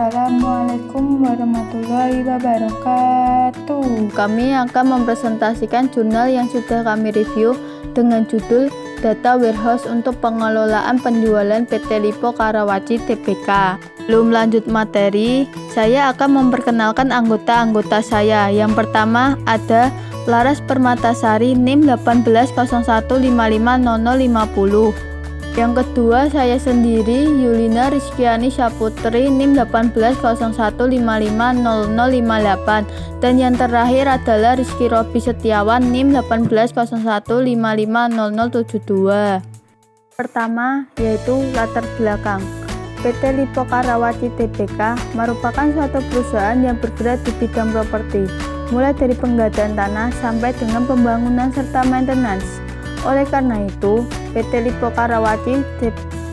Assalamualaikum warahmatullahi wabarakatuh. Kami akan mempresentasikan jurnal yang sudah kami review dengan judul Data Warehouse untuk Pengelolaan Penjualan PT Lippo Karawaci Tbk. Belum lanjut materi, saya akan memperkenalkan anggota-anggota saya. Yang pertama ada Laras Permatasari NIM 1801550050. Yang kedua saya sendiri Yulina Rizkyani Saputri NIM 1801550058. Dan yang terakhir adalah Rizky Robi Setiawan NIM 1801550072. Pertama yaitu latar belakang. PT Lippo Karawaci Tbk merupakan suatu perusahaan yang bergerak di bidang properti, mulai dari penggadaan tanah sampai dengan pembangunan serta maintenance. Oleh karena itu, PT Lippo Karawaci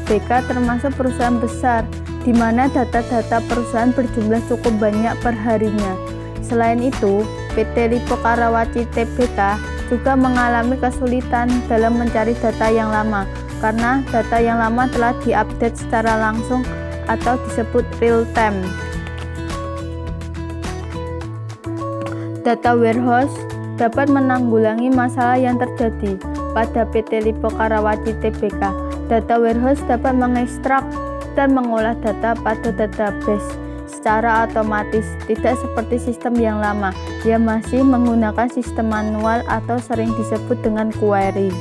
Tbk termasuk perusahaan besar, di mana data-data perusahaan berjumlah cukup banyak per harinya. Selain itu, PT Lippo Karawaci Tbk juga mengalami kesulitan dalam mencari data yang lama, karena data yang lama telah diupdate secara langsung atau disebut real time. Data warehouse dapat menanggulangi masalah yang terjadi pada PT Lippo Karawaci Tbk. Data warehouse dapat mengekstrak dan mengolah data pada database secara otomatis, tidak seperti sistem yang lama yang masih menggunakan sistem manual atau sering disebut dengan query.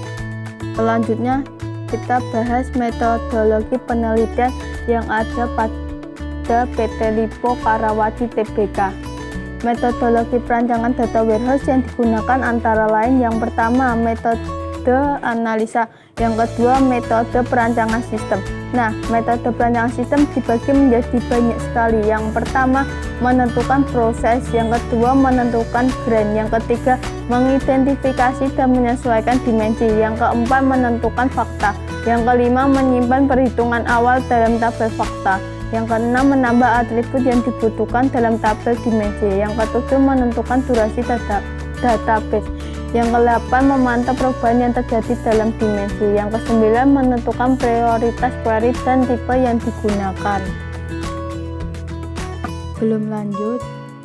Selanjutnya kita bahas metodologi penelitian yang ada pada PT Lippo Karawaci Tbk. Metodologi perancangan data warehouse yang digunakan antara lain yang pertama metode analisa, yang kedua metode perancangan sistem. Nah, metode perancangan sistem dibagi menjadi banyak sekali. Yang pertama menentukan proses, yang kedua menentukan grand, yang ketiga mengidentifikasi dan menyesuaikan dimensi, yang keempat menentukan fakta, yang kelima menyimpan perhitungan awal dalam tabel fakta, yang keenam menambah atribut yang dibutuhkan dalam tabel dimensi, yang ketujuh menentukan durasi database, yang ke-8 memantau perubahan yang terjadi dalam dimensi, yang ke-9 menentukan prioritas query dan tipe yang digunakan. Belum lanjut,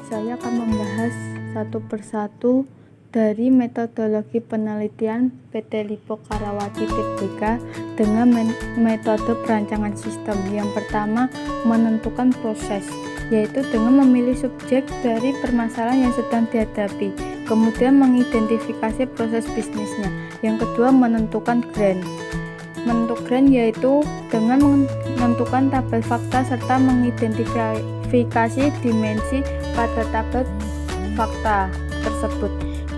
saya akan membahas satu persatu dari metodologi penelitian PT Lippo Karawaci Tbk dengan metode perancangan sistem. Yang pertama menentukan proses, yaitu dengan memilih subjek dari permasalahan yang sedang dihadapi, kemudian mengidentifikasi proses bisnisnya. Yang kedua menentukan grand. Menentukan grand yaitu dengan menentukan tabel fakta serta mengidentifikasi dimensi pada tabel fakta tersebut.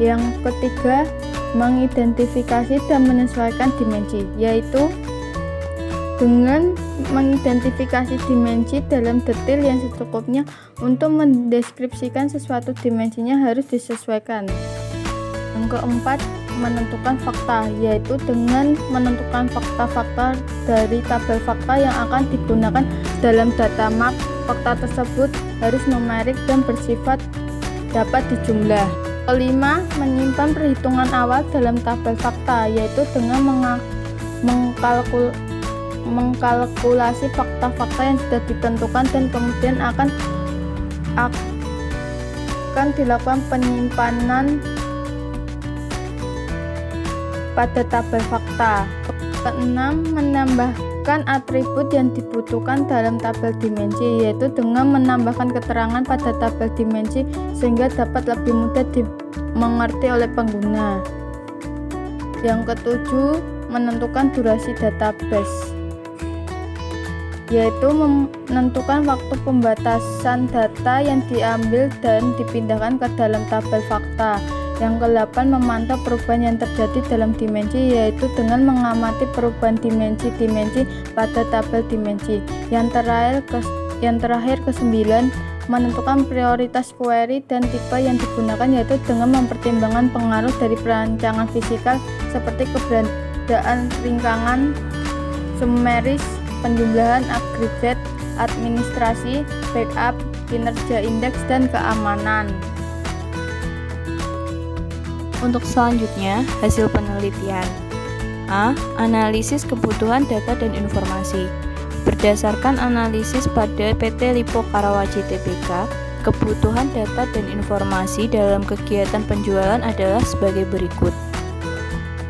Yang ketiga mengidentifikasi dan menyesuaikan dimensi, yaitu dengan mengidentifikasi dimensi dalam detail yang secukupnya. Untuk mendeskripsikan sesuatu dimensinya harus disesuaikan. Yang keempat menentukan fakta, yaitu dengan menentukan fakta-fakta dari tabel fakta yang akan digunakan dalam data map. Fakta tersebut harus numerik dan bersifat dapat dijumlah. Kelima, menyimpan perhitungan awal dalam tabel fakta, yaitu dengan mengkalkulasi fakta-fakta yang sudah ditentukan dan kemudian akan dilakukan penyimpanan pada tabel fakta. Keenam, menambahkan atribut yang dibutuhkan dalam tabel dimensi, yaitu dengan menambahkan keterangan pada tabel dimensi sehingga dapat lebih mudah dimengerti oleh pengguna. Yang ketujuh, menentukan durasi database, yaitu menentukan waktu pembatasan data yang diambil dan dipindahkan ke dalam tabel fakta. Yang ke-8 memantau perubahan yang terjadi dalam dimensi, yaitu dengan mengamati perubahan dimensi-dimensi pada tabel dimensi. Yang terakhir ke-9 menentukan prioritas query dan tipe yang digunakan, yaitu dengan mempertimbangkan pengaruh dari perancangan fisikal seperti keberadaan ringkangan, sumeris, penjumlahan, agregat, administrasi, backup, kinerja indeks, dan keamanan. Untuk selanjutnya, hasil penelitian. A. Analisis kebutuhan data dan informasi. Berdasarkan analisis pada PT Lippo Karawaci Tbk, kebutuhan data dan informasi dalam kegiatan penjualan adalah sebagai berikut.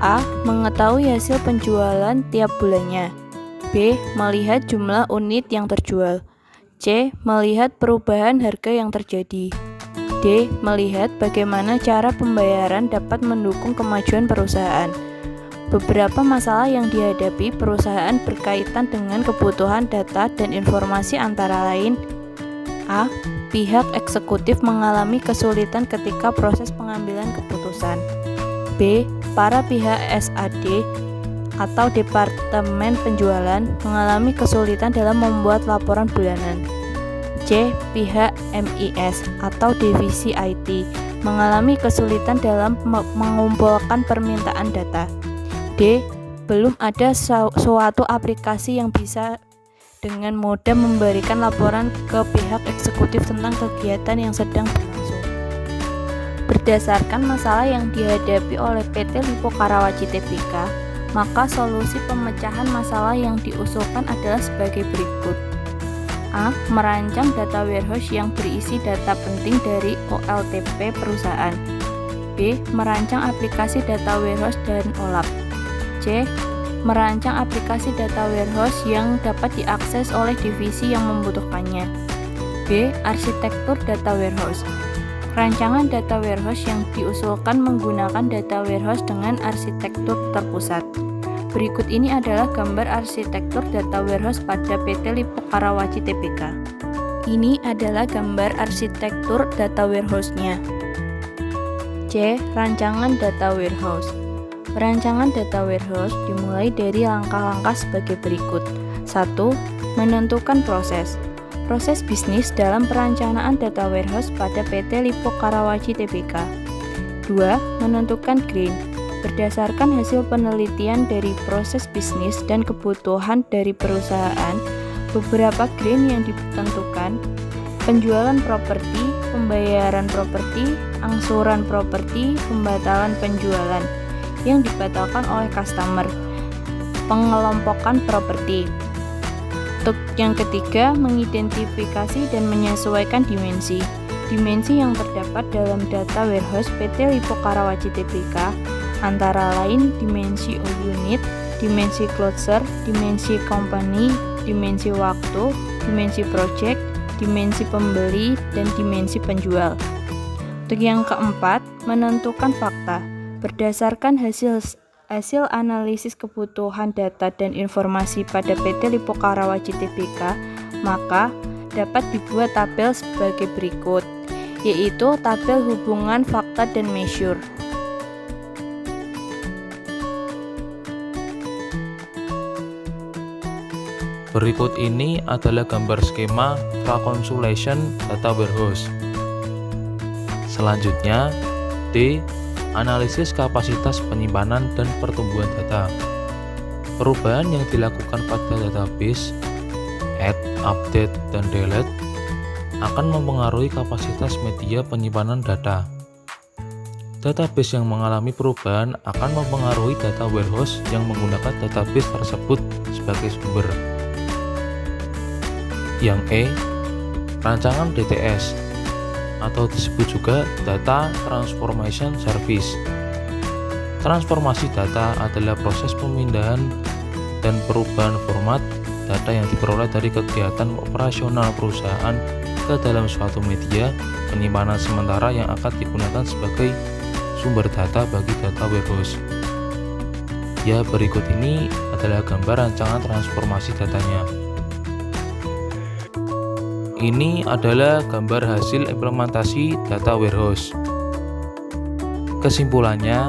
A. Mengetahui hasil penjualan tiap bulannya. B. Melihat jumlah unit yang terjual. C. Melihat perubahan harga yang terjadi. D. Melihat bagaimana cara pembayaran dapat mendukung kemajuan perusahaan. Beberapa masalah yang dihadapi perusahaan berkaitan dengan kebutuhan data dan informasi antara lain: A. Pihak eksekutif mengalami kesulitan ketika proses pengambilan keputusan. B. Para pihak SAD atau Departemen Penjualan mengalami kesulitan dalam membuat laporan bulanan. C. Pihak MIS atau Divisi IT mengalami kesulitan dalam mengumpulkan permintaan data. D. Belum ada suatu aplikasi yang bisa dengan mudah memberikan laporan ke pihak eksekutif tentang kegiatan yang sedang berlangsung. Berdasarkan masalah yang dihadapi oleh PT Lippo Karawaci Tbk, maka solusi pemecahan masalah yang diusulkan adalah sebagai berikut. A. Merancang data warehouse yang berisi data penting dari OLTP perusahaan. B. Merancang aplikasi data warehouse dan OLAP. C. Merancang aplikasi data warehouse yang dapat diakses oleh divisi yang membutuhkannya. B. Arsitektur data warehouse. Rancangan data warehouse yang diusulkan menggunakan data warehouse dengan arsitektur terpusat. Berikut ini adalah gambar arsitektur data warehouse pada PT Lippo Karawaci Tbk. Ini adalah gambar arsitektur data warehouse-nya. C. Rancangan data warehouse. Perancangan data warehouse dimulai dari langkah-langkah sebagai berikut. 1. Menentukan proses. Proses bisnis dalam perencanaan data warehouse pada PT Lippo Karawaci Tbk. 2. Menentukan grain. Berdasarkan hasil penelitian dari proses bisnis dan kebutuhan dari perusahaan, beberapa grain yang ditentukan: penjualan properti, pembayaran properti, angsuran properti, pembatalan penjualan yang dibatalkan oleh customer, pengelompokan properti. Untuk yang ketiga, mengidentifikasi dan menyesuaikan dimensi. Dimensi yang terdapat dalam data warehouse PT Lippo Karawaci Tbk antara lain dimensi unit, dimensi closer, dimensi company, dimensi waktu, dimensi project, dimensi pembeli, dan dimensi penjual. Untuk yang keempat, menentukan fakta. Berdasarkan hasil analisis kebutuhan data dan informasi pada PT Lippo Karawaci Tbk, maka dapat dibuat tabel sebagai berikut, yaitu tabel hubungan fakta dan measure. Berikut ini adalah gambar skema reconciliation data warehouse. Selanjutnya, D. Analisis kapasitas penyimpanan dan pertumbuhan data. Perubahan yang dilakukan pada database, add, update, dan delete akan mempengaruhi kapasitas media penyimpanan data. Database yang mengalami perubahan akan mempengaruhi data warehouse yang menggunakan database tersebut sebagai sumber. Yang E. Rancangan DTS atau disebut juga Data Transformation Service. Transformasi data adalah proses pemindahan dan perubahan format data yang diperoleh dari kegiatan operasional perusahaan ke dalam suatu media penyimpanan sementara yang akan digunakan sebagai sumber data bagi data warehouse. Ya, berikut ini adalah gambar rancangan transformasi datanya. Ini adalah gambar hasil implementasi data warehouse. Kesimpulannya,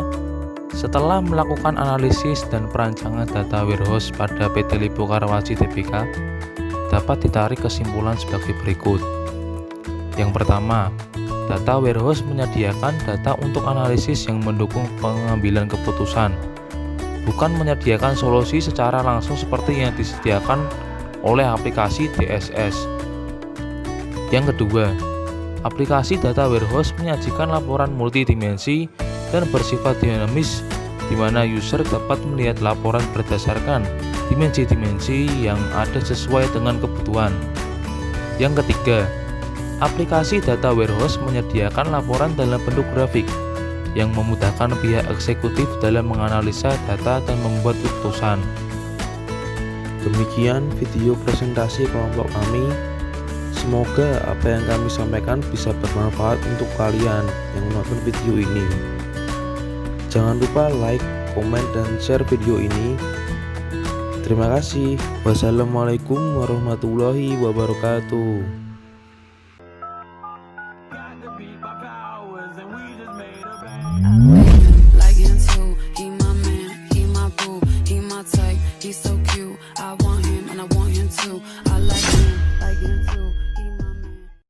setelah melakukan analisis dan perancangan data warehouse pada PT Lippo Karawaci Tbk, dapat ditarik kesimpulan sebagai berikut. Yang pertama, data warehouse menyediakan data untuk analisis yang mendukung pengambilan keputusan, bukan menyediakan solusi secara langsung seperti yang disediakan oleh aplikasi DSS. Yang kedua, aplikasi data warehouse menyajikan laporan multidimensi dan bersifat dinamis, di mana user dapat melihat laporan berdasarkan dimensi-dimensi yang ada sesuai dengan kebutuhan. Yang ketiga, aplikasi data warehouse menyediakan laporan dalam bentuk grafik yang memudahkan pihak eksekutif dalam menganalisa data dan membuat keputusan. Demikian video presentasi kelompok kami. Semoga apa yang kami sampaikan bisa bermanfaat untuk kalian yang menonton video ini. Jangan lupa like, komen, dan share video ini. Terima kasih. Wassalamualaikum warahmatullahi wabarakatuh. Like him too, he my man, he my boo, he my type, he's so